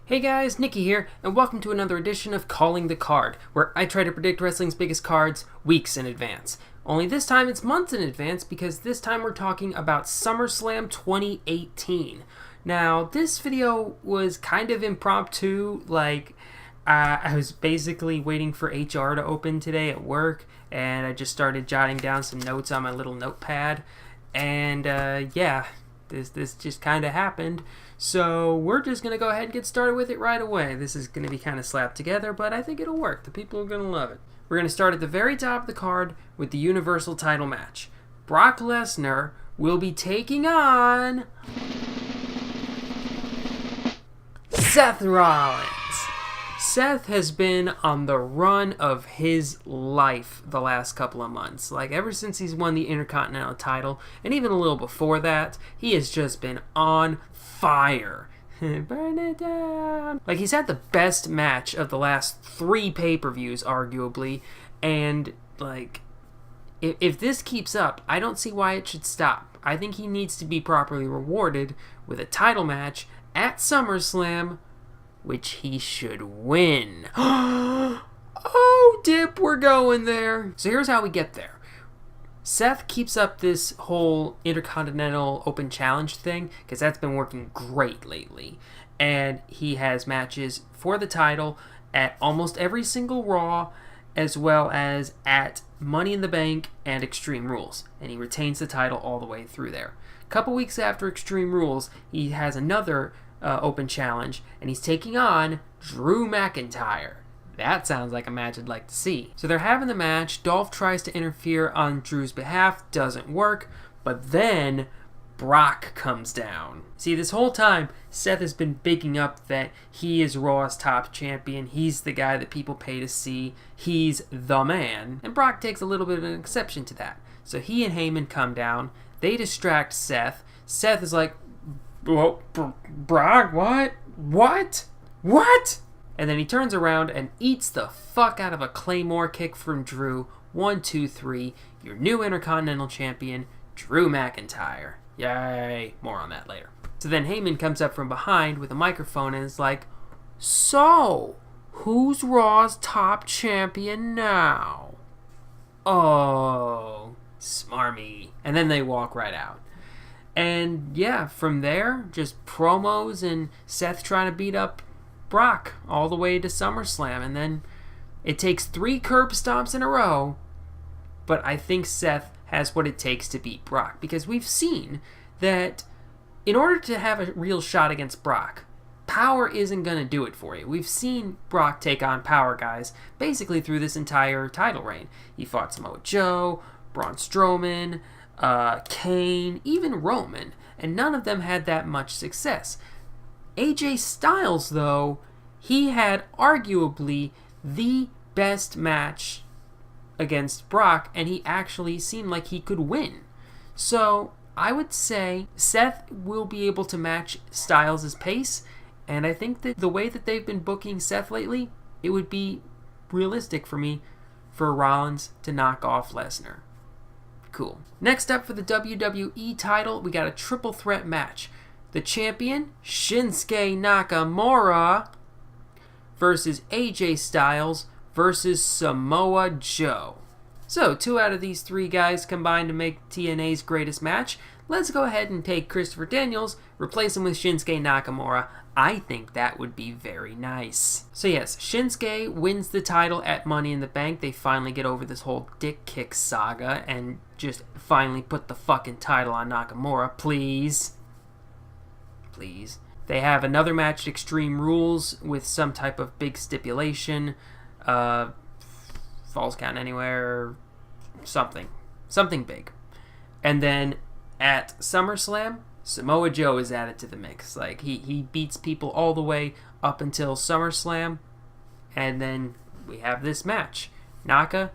Hey guys, Nikki here, and welcome to another edition of Calling the Card, where I try to predict wrestling's biggest cards weeks in advance. Only this time it's months in advance, because this time we're talking about SummerSlam 2018. Now, this video was kind of impromptu, I was basically waiting for HR to open today at work, and I just started jotting down some notes on my little notepad, and this just kind of happened. So we're just going to go ahead and get started with it right away. This is going to be kind of slapped together, but I think it'll work. The people are going to love it. We're going to start at the very top of the card with the Universal title match. Brock Lesnar will be taking on Seth Rollins. Seth has been on the run of his life the last couple of months. Ever since he's won the Intercontinental title, and even a little before that, he has just been on fire. Burn it down. He's had the best match of the last 3 pay-per-views, arguably, and, if this keeps up, I don't see why it should stop. I think he needs to be properly rewarded with a title match at SummerSlam, which he should win. Oh, dip, we're going there. So here's how we get there. Seth keeps up this whole Intercontinental Open Challenge thing, because that's been working great lately. And he has matches for the title at almost every single Raw, as well as at Money in the Bank and Extreme Rules. And he retains the title all the way through there. A couple weeks after Extreme Rules, he has another Open Challenge, and he's taking on Drew McIntyre. That sounds like a match I'd like to see. So they're having the match. Dolph tries to interfere on Drew's behalf. Doesn't work. But then Brock comes down. See, this whole time, Seth has been bigging up that he is Raw's top champion. He's the guy that people pay to see. He's the man. And Brock takes a little bit of an exception to that. So he and Heyman come down. They distract Seth. Seth is like, "Whoa, Brock, what? What?" And then he turns around and eats the fuck out of a Claymore kick from Drew. 1, 2, 3. Your new Intercontinental Champion, Drew McIntyre. Yay. More on that later. So then Heyman comes up from behind with a microphone and is like, "So, who's Raw's top champion now?" Oh, smarmy. And then they walk right out. And yeah, from there, just promos and Seth trying to beat up Brock all the way to SummerSlam, and then it takes 3 curb stomps in a row, but I think Seth has what it takes to beat Brock, because we've seen that in order to have a real shot against Brock, power isn't going to do it for you. We've seen Brock take on power guys basically through this entire title reign. He fought Samoa Joe, Braun Strowman, Kane, even Roman, and none of them had that much success. AJ Styles, though, he had arguably the best match against Brock, and he actually seemed like he could win. So I would say Seth will be able to match Styles' pace, and I think that the way that they've been booking Seth lately, it would be realistic for me for Rollins to knock off Lesnar. Cool. Next up for the WWE title, we got a triple threat match. The champion, Shinsuke Nakamura, versus AJ Styles versus Samoa Joe. So, 2 out of these 3 guys combined to make TNA's greatest match. Let's go ahead and take Christopher Daniels, replace him with Shinsuke Nakamura. I think that would be very nice. So yes, Shinsuke wins the title at Money in the Bank. They finally get over this whole dick kick saga and just finally put the fucking title on Nakamura, please. They have another match at Extreme Rules with some type of big stipulation. Falls count anywhere. Something big. And then at SummerSlam, Samoa Joe is added to the mix. He beats people all the way up until SummerSlam. And then we have this match. Naka,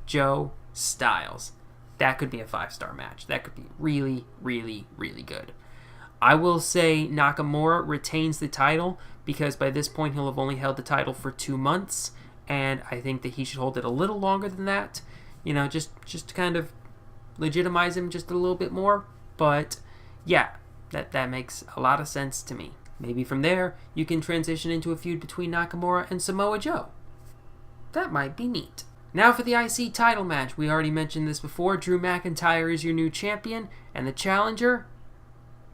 Joe, Styles. That could be a 5-star match. That could be really, really, really good. I will say Nakamura retains the title because by this point he'll have only held the title for 2 months, and I think that he should hold it a little longer than that, just to kind of legitimize him just a little bit more. But yeah, that makes a lot of sense to me. Maybe from there, you can transition into a feud between Nakamura and Samoa Joe. That might be neat. Now for the IC title match. We already mentioned this before. Drew McIntyre is your new champion, and the challenger,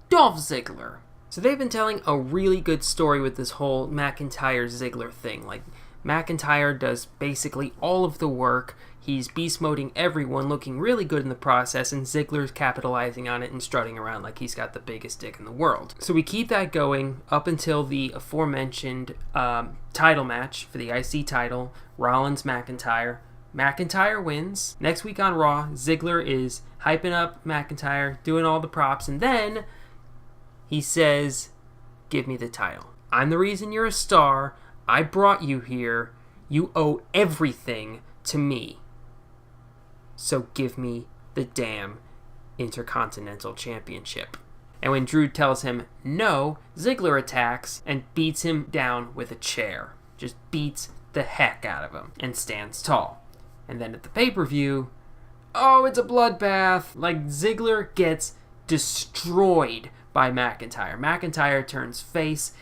Dolph Ziggler. So they've been telling a really good story with this whole McIntyre-Ziggler thing. Like, McIntyre does basically all of the work. He's beast moding everyone, looking really good in the process, and Ziggler's capitalizing on it and strutting around like he's got the biggest dick in the world. So we keep that going up until the aforementioned title match for the IC title, Rollins-McIntyre. McIntyre wins. Next week on Raw, Ziggler is hyping up McIntyre, doing all the props, and then he says, "Give me the title. I'm the reason you're a star. I brought you here. You owe everything to me. So give me the damn Intercontinental Championship." And when Drew tells him no, Ziggler attacks and beats him down with a chair. Just beats the heck out of him and stands tall. And then at the pay-per-view, oh, it's a bloodbath. Like, Ziggler gets destroyed by McIntyre. McIntyre turns face.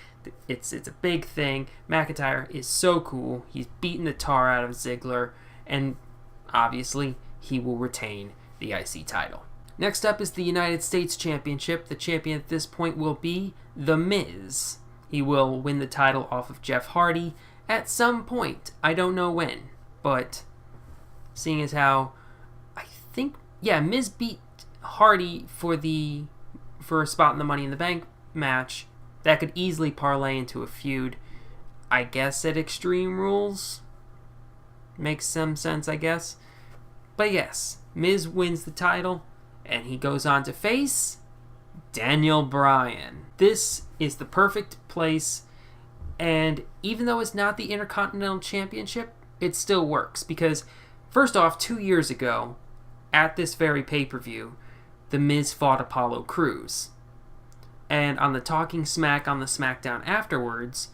It's a big thing. McIntyre is so cool. He's beaten the tar out of Ziggler, and obviously he will retain the IC title. Next up is the United States Championship. The champion at this point will be The Miz. He will win the title off of Jeff Hardy at some point. I don't know when, but seeing as how Miz beat Hardy for a spot in the Money in the Bank match, that could easily parlay into a feud, I guess, at Extreme Rules. Makes some sense, I guess. But yes, Miz wins the title, and he goes on to face Daniel Bryan. This is the perfect place, and even though it's not the Intercontinental Championship, it still works, because first off, 2 years ago, at this very pay-per-view, The Miz fought Apollo Crews. And on the Talking Smack on the SmackDown afterwards,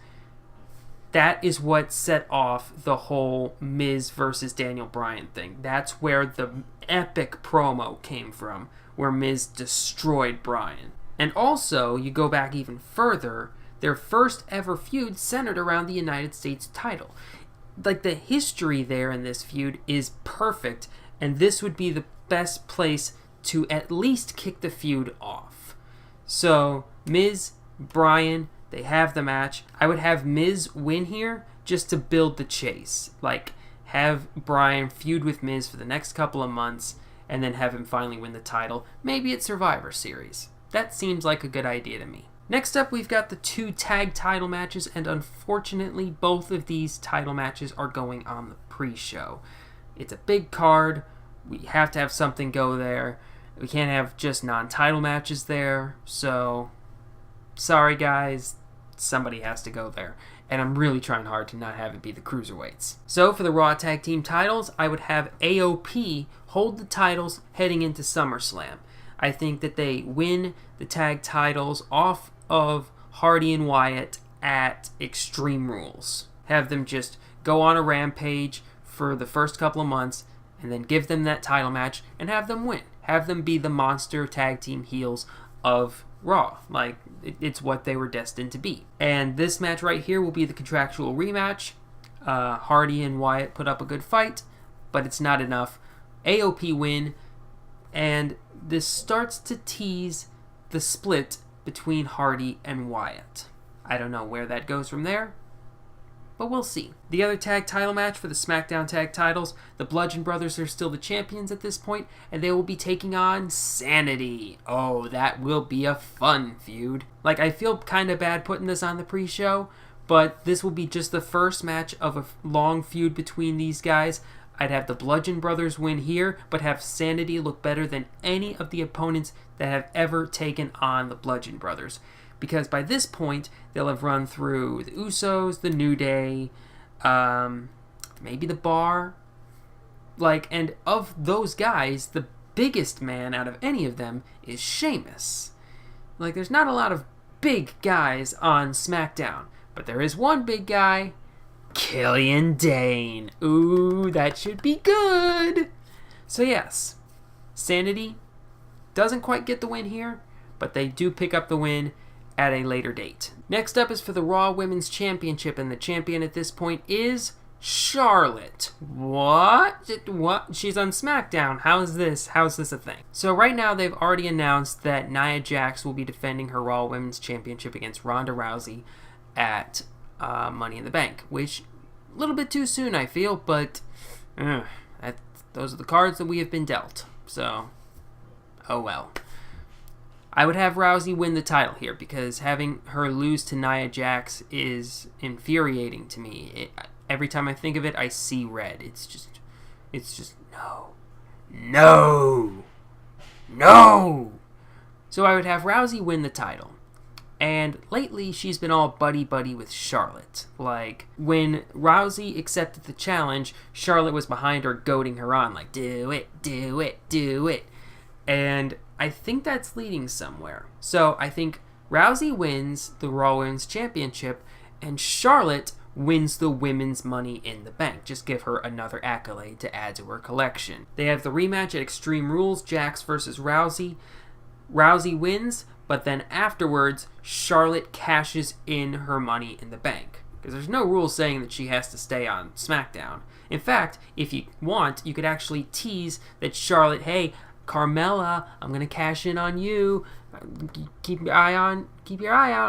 that is what set off the whole Miz versus Daniel Bryan thing. That's where the epic promo came from, where Miz destroyed Bryan. And also, you go back even further, their first ever feud centered around the United States title. Like, the history there in this feud is perfect, and this would be the best place to at least kick the feud off. So, Miz, Bryan, they have the match. I would have Miz win here just to build the chase. Like, have Bryan feud with Miz for the next couple of months, and then have him finally win the title. Maybe at Survivor Series. That seems like a good idea to me. Next up, we've got the 2 tag title matches, and unfortunately, both of these title matches are going on the pre-show. It's a big card. We have to have something go there. We can't have just non-title matches there, so sorry guys, somebody has to go there. And I'm really trying hard to not have it be the Cruiserweights. So for the Raw Tag Team titles, I would have AOP hold the titles heading into SummerSlam. I think that they win the tag titles off of Hardy and Wyatt at Extreme Rules. Have them just go on a rampage for the first couple of months, and then give them that title match and have them win. Have them be the monster tag team heels of Raw. Like, it's what they were destined to be. And this match right here will be the contractual rematch. Hardy and Wyatt put up a good fight, but it's not enough. AOP win, and this starts to tease the split between Hardy and Wyatt. I don't know where that goes from there, but we'll see. The other tag title match for the SmackDown tag titles, the Bludgeon Brothers are still the champions at this point, and they will be taking on Sanity. Oh, that will be a fun feud. Like, I feel kind of bad putting this on the pre-show, but this will be just the first match of a long feud between these guys. I'd have the Bludgeon Brothers win here, but have Sanity look better than any of the opponents that have ever taken on the Bludgeon Brothers. Because by this point, they'll have run through the Usos, the New Day, maybe the Bar. Like, and of those guys, the biggest man out of any of them is Sheamus. Like, there's not a lot of big guys on SmackDown, but there is one big guy, Killian Dane. Ooh, that should be good. So yes, Sanity doesn't quite get the win here, but they do pick up the win. at a later date. Next up is for the Raw Women's Championship, and the champion at this point is Charlotte. What? She's on SmackDown. How's this a thing? So right now they've already announced that Nia Jax will be defending her Raw Women's Championship against Ronda Rousey at Money in the Bank, which a little bit too soon, I feel, but those are the cards that we have been dealt. So, oh well. I would have Rousey win the title here because having her lose to Nia Jax is infuriating to me. Every time I think of it, I see red. It's just no. So I would have Rousey win the title. And lately, she's been all buddy-buddy with Charlotte. Like, when Rousey accepted the challenge, Charlotte was behind her, goading her on, like, do it. And I think that's leading somewhere. So I think Rousey wins the Raw Women's Championship, and Charlotte wins the Women's Money in the Bank. Just give her another accolade to add to her collection. They have the rematch at Extreme Rules, Jax versus Rousey. Rousey wins, but then afterwards, Charlotte cashes in her Money in the Bank. Because there's no rule saying that she has to stay on SmackDown. In fact, if you want, you could actually tease that Charlotte, hey, Carmella, I'm going to cash in on you. Keep your eye out.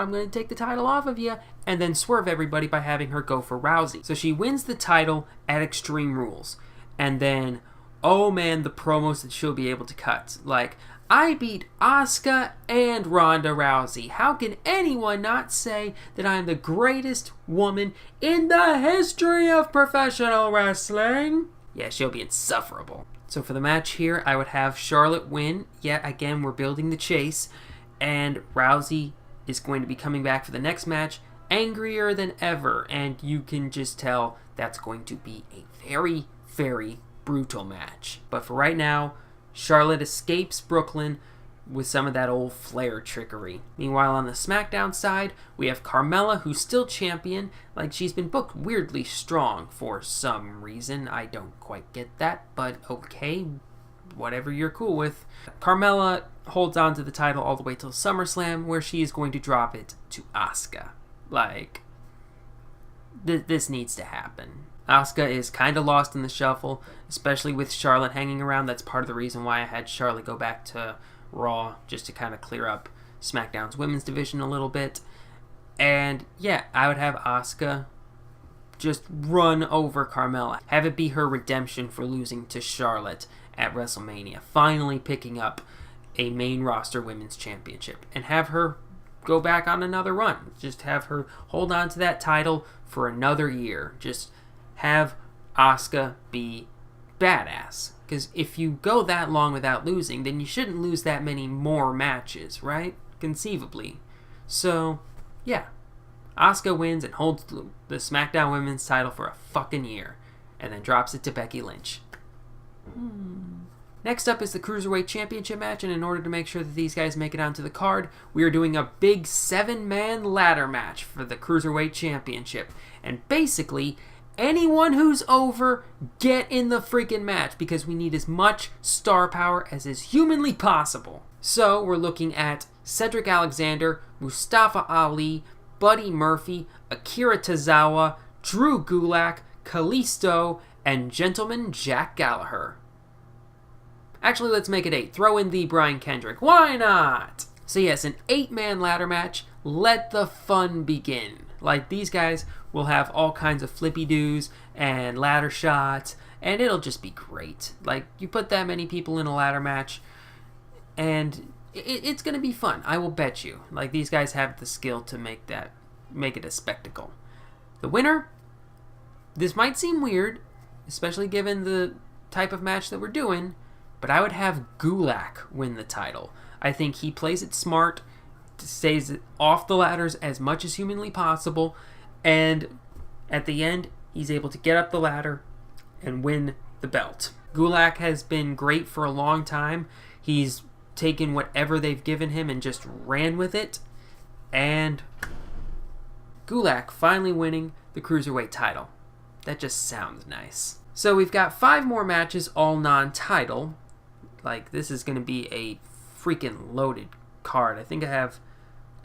I'm going to take the title off of you. And then swerve everybody by having her go for Rousey. So she wins the title at Extreme Rules. And then, oh man, the promos that she'll be able to cut. Like, I beat Asuka and Ronda Rousey. How can anyone not say that I'm the greatest woman in the history of professional wrestling? Yeah, she'll be insufferable. So for the match here, I would have Charlotte win. Yet again, we're building the chase. And Rousey is going to be coming back for the next match, angrier than ever. And you can just tell that's going to be a very, very brutal match. But for right now, Charlotte escapes Brooklyn with some of that old Flair trickery. Meanwhile, on the SmackDown side, we have Carmella, who's still champion. Like, she's been booked weirdly strong for some reason. I don't quite get that, but okay, whatever you're cool with. Carmella holds on to the title all the way till SummerSlam, where she is going to drop it to Asuka. Like, this needs to happen. Asuka is kind of lost in the shuffle, especially with Charlotte hanging around. That's part of the reason why I had Charlotte go back to Raw, just to kind of clear up SmackDown's women's division a little bit. And yeah, I would have Asuka just run over Carmella. Have it be her redemption for losing to Charlotte at WrestleMania. Finally picking up a main roster women's championship. And have her go back on another run. Just have her hold on to that title for another year. Just have Asuka be badass. Because if you go that long without losing, then you shouldn't lose that many more matches, right? Conceivably. So, yeah. Asuka wins and holds the SmackDown Women's title for a fucking year. And then drops it to Becky Lynch. Next up is the Cruiserweight Championship match, and in order to make sure that these guys make it onto the card, we are doing a big 7-man ladder match for the Cruiserweight Championship. And basically, anyone who's over, get in the freaking match, because we need as much star power as is humanly possible. So, we're looking at Cedric Alexander, Mustafa Ali, Buddy Murphy, Akira Tozawa, Drew Gulak, Kalisto, and Gentleman Jack Gallagher. Actually, let's make it 8. Throw in the Bryan Kendrick. Why not? So yes, an 8-man ladder match. Let the fun begin. Like, these guys will have all kinds of flippy-doos and ladder shots, and it'll just be great. Like, you put that many people in a ladder match, and it's going to be fun. I will bet you. Like, these guys have the skill to make it a spectacle. The winner, this might seem weird, especially given the type of match that we're doing, but I would have Gulak win the title. I think he plays it smart, stays off the ladders as much as humanly possible, and at the end, he's able to get up the ladder and win the belt. Gulak has been great for a long time. He's taken whatever they've given him and just ran with it. And Gulak finally winning the Cruiserweight title. That just sounds nice. So we've got 5 more matches, all non-title. Like, this is going to be a freaking loaded card. I think I have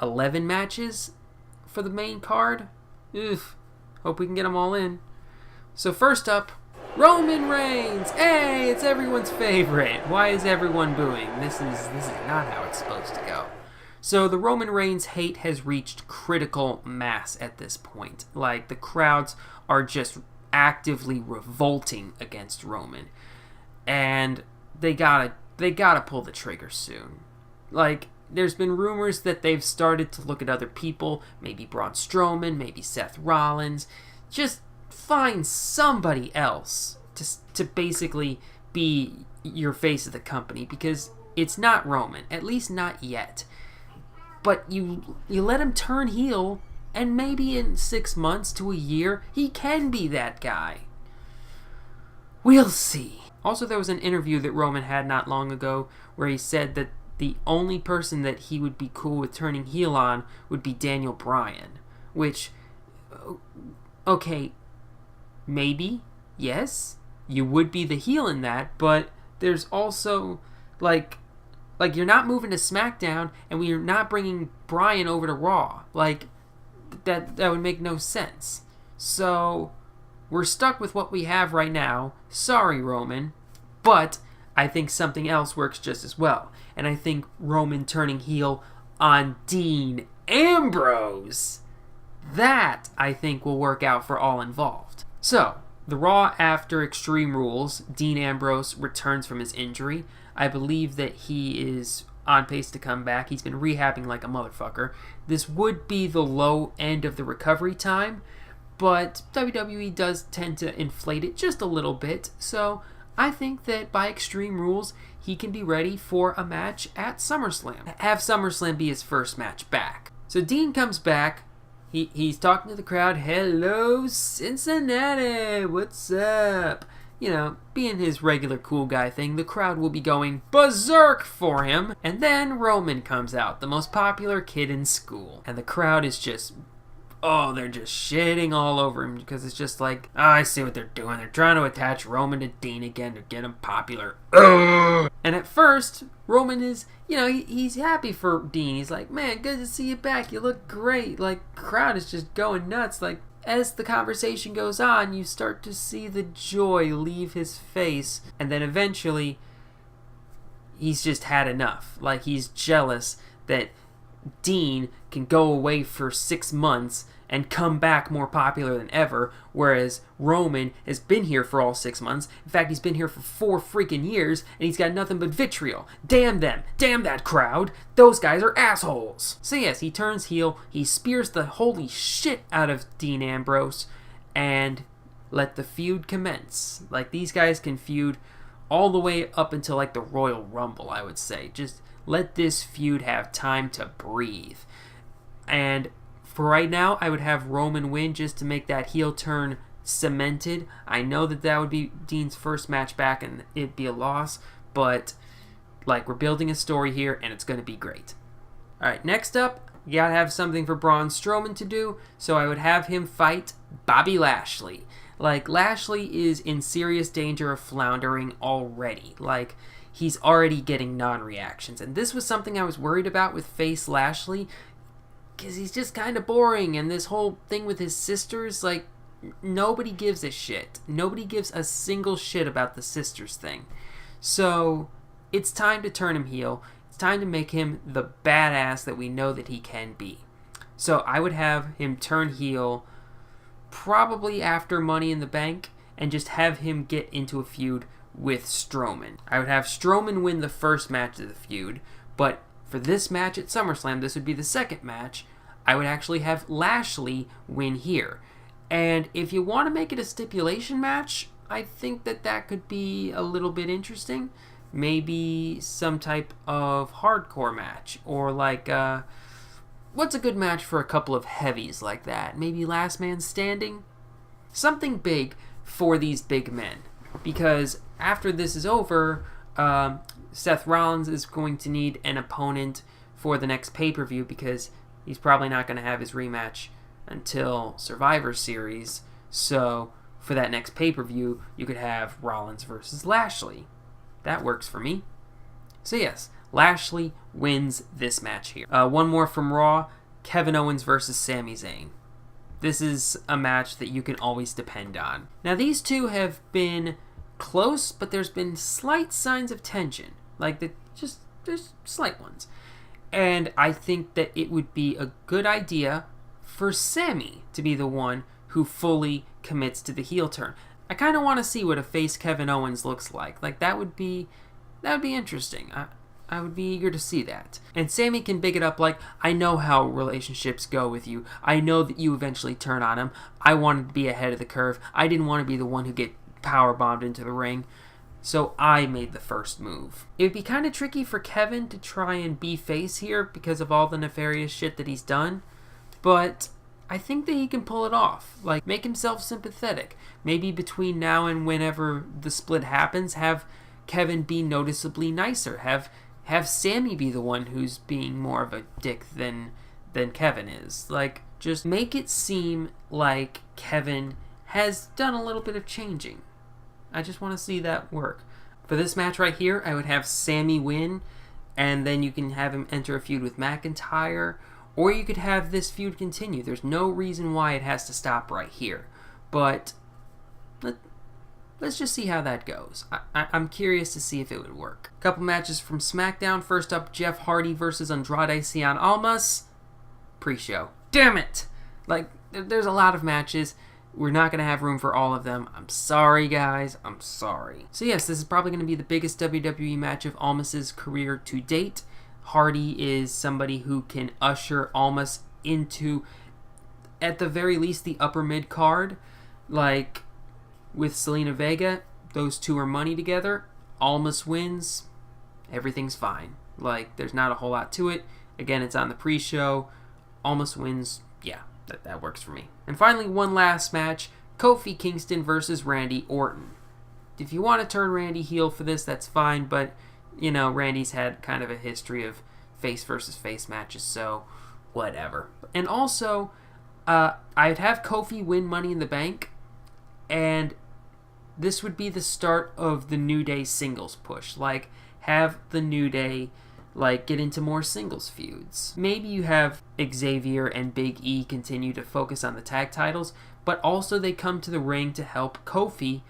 11 matches for the main card. Oof. Hope we can get them all in. So first up, Roman Reigns. Hey, it's everyone's favorite. Why is everyone booing? This is not how it's supposed to go. So the Roman Reigns hate has reached critical mass at this point. Like, the crowds are just actively revolting against Roman. And they gotta pull the trigger soon. Like, there's been rumors that they've started to look at other people, maybe Braun Strowman, maybe Seth Rollins. Just find somebody else to basically be your face of the company, because it's not Roman, at least not yet. But you let him turn heel, and maybe in 6 months to a year, he can be that guy. We'll see. Also, there was an interview that Roman had not long ago where he said that the only person that he would be cool with turning heel on would be Daniel Bryan. Which, okay, maybe, yes, you would be the heel in that, but there's also, like you're not moving to SmackDown, and we're not bringing Bryan over to Raw. Like, that would make no sense. So, we're stuck with what we have right now. Sorry, Roman. But I think something else works just as well. And I think Roman turning heel on Dean Ambrose, that I think will work out for all involved. So, the Raw after Extreme Rules, Dean Ambrose returns from his injury. I believe that he is on pace to come back. He's been rehabbing like a motherfucker. This would be the low end of the recovery time, but WWE does tend to inflate it just a little bit, so I think that by Extreme Rules, he can be ready for a match at SummerSlam. Have SummerSlam be his first match back. So Dean comes back. He's talking to the crowd. Hello, Cincinnati. What's up? You know, being his regular cool guy thing, the crowd will be going berserk for him. And then Roman comes out, the most popular kid in school. And the crowd is just, they're just shitting all over him, because it's just like, I see what they're doing. They're trying to attach Roman to Dean again to get him popular. Ugh. And at first, Roman is, he's happy for Dean. He's like, man, good to see you back. You look great. Like, crowd is just going nuts. Like, as the conversation goes on, you start to see the joy leave his face. And then eventually, he's just had enough. Like, he's jealous that Dean can go away for 6 months and come back more popular than ever, whereas Roman has been here for all 6 months. In fact, he's been here for 4 freaking years, and he's got nothing but vitriol. Damn them. Damn that crowd. Those guys are assholes. So yes, he turns heel. He spears the holy shit out of Dean Ambrose, and let the feud commence. Like, these guys can feud all the way up until, like, the Royal Rumble, I would say. Just let this feud have time to breathe. And for right now, I would have Roman win just to make that heel turn cemented. I know that would be Dean's first match back and it'd be a loss, but like, we're building a story here and it's going to be great. Alright, next up, you gotta have something for Braun Strowman to do, so I would have him fight Bobby Lashley. Like, Lashley is in serious danger of floundering already. Like, he's already getting non-reactions, and this was something I was worried about with face Lashley, because he's just kind of boring, and this whole thing with his sisters, like, nobody gives a shit. Nobody gives a single shit about the sisters thing. So, it's time to turn him heel. It's time to make him the badass that we know that he can be. So, I would have him turn heel probably after Money in the Bank, and just have him get into a feud with Strowman. I would have Strowman win the first match of the feud, but for this match at SummerSlam, this would be the second match, I would actually have Lashley win here. And if you want to make it a stipulation match, I think that could be a little bit interesting. Maybe some type of hardcore match, or like, what's a good match for a couple of heavies like that? Maybe Last Man Standing? Something big for these big men. Because after this is over, Seth Rollins is going to need an opponent for the next pay-per-view, because he's probably not going to have his rematch until Survivor Series. So for that next pay-per-view, you could have Rollins versus Lashley. That works for me. So yes, Lashley wins this match here. One more from Raw, Kevin Owens versus Sami Zayn. This is a match that you can always depend on. Now, these two have been close, but there's been slight signs of tension. There's slight ones. And I think that it would be a good idea for Sami to be the one who fully commits to the heel turn. I kind of want to see what a face Kevin Owens looks like. That would be interesting. I would be eager to see that. And Sami can big it up I know how relationships go with you. I know that you eventually turn on him. I wanted to be ahead of the curve. I didn't want to be the one who get powerbombed into the ring. So I made the first move. It would be kind of tricky for Kevin to try and be face here because of all the nefarious shit that he's done. But I think that he can pull it off. Make himself sympathetic. Maybe between now and whenever the split happens, have Kevin be noticeably nicer. Have Sami be the one who's being more of a dick than Kevin is. Just make it seem like Kevin has done a little bit of changing. I just want to see that work. For this match right here, I would have Sami win, and then you can have him enter a feud with McIntyre, or you could have this feud continue. There's no reason why it has to stop right here. But let's just see how that goes. I'm curious to see if it would work. A couple matches from SmackDown. First up, Jeff Hardy versus Andrade Cien Almas. Pre-show. Damn it! There's a lot of matches. We're not going to have room for all of them. I'm sorry, guys. I'm sorry. So yes, this is probably going to be the biggest WWE match of Almas' career to date. Hardy is somebody who can usher Almas into, at the very least, the upper mid-card. With Selena Vega, those two are money together. Almas wins. Everything's fine. There's not a whole lot to it. Again, it's on the pre-show. Almas wins. Yeah. That works for me. And finally, one last match. Kofi Kingston versus Randy Orton. If you want to turn Randy heel for this, that's fine. But, Randy's had kind of a history of face versus face matches. So, whatever. And also, I'd have Kofi win Money in the Bank. And this would be the start of the New Day singles push. Have the New Day get into more singles feuds. Maybe you have Xavier and Big E continue to focus on the tag titles, but also they come to the ring to help Kofi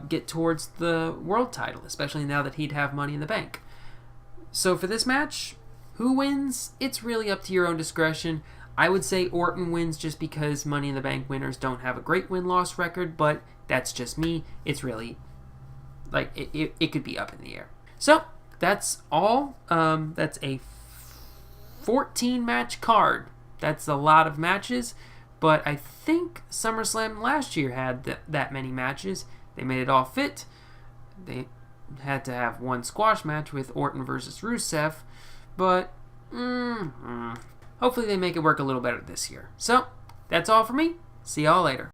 get towards the world title, especially now that he'd have Money in the Bank. So for this match, who wins? It's really up to your own discretion. I would say Orton wins just because Money in the Bank winners don't have a great win-loss record, but that's just me. It's really, it could be up in the air. So, that's all. That's a 14-match card. That's a lot of matches, but I think SummerSlam last year had that many matches. They made it all fit. They had to have one squash match with Orton versus Rusev, but hopefully they make it work a little better this year. So, that's all for me. See y'all later.